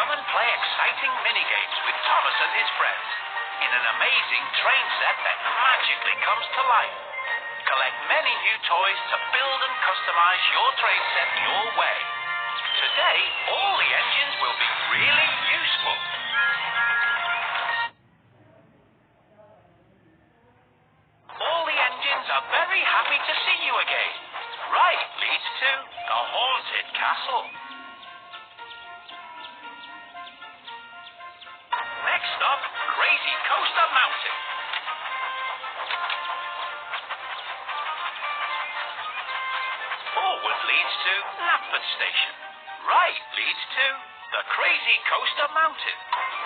Come and play exciting mini-games with Thomas and his friends in an amazing train set that magically comes to life. Collect many new toys to build and customize your train set your way. Today, all the engines will be really useful. All the engines are very happy to see you again. Right leads to the haunted castle. Next stop, Crazy Coaster Mountain. Forward leads to Knapford Station. Right leads to the Crazy Coaster Mountain.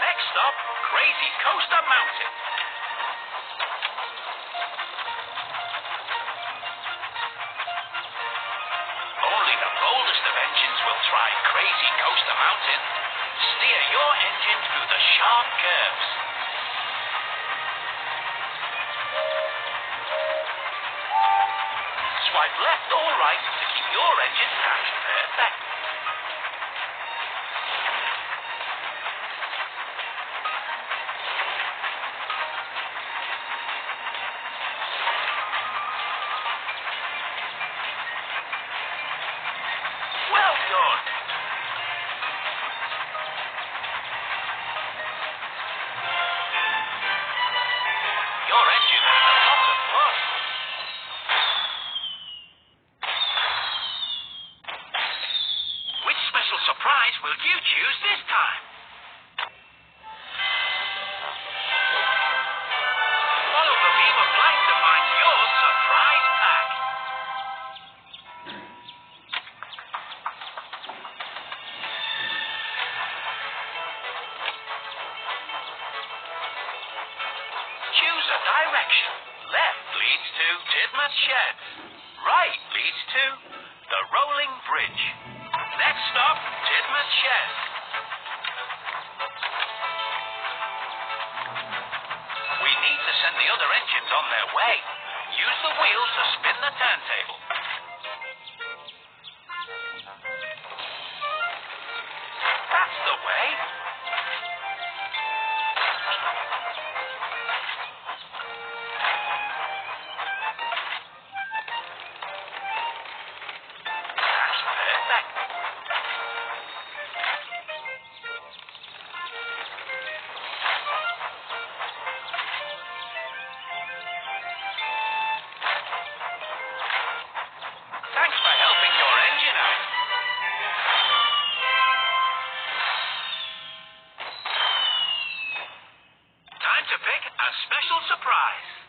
Next stop, Crazy Coaster Mountain. Only the boldest of engines will try Crazy Coaster Mountain. Steer your engine through the sharp curves. Swipe left or right to keep your engine patch perfect. Well done. Your engine has a lot of fun. Which special surprise will you choose this time? Follow the beam of light to find your surprise pack. Choose a direction. Left leads to Tidmouth Sheds. Right leads to the Rolling Bridge. Next stop, Tidmouth Sheds. We need to send the other engines on their way. Use the wheels to spin the turntable. That's the way. That's perfect. Thanks for helping your engine out. Time to pick a special surprise.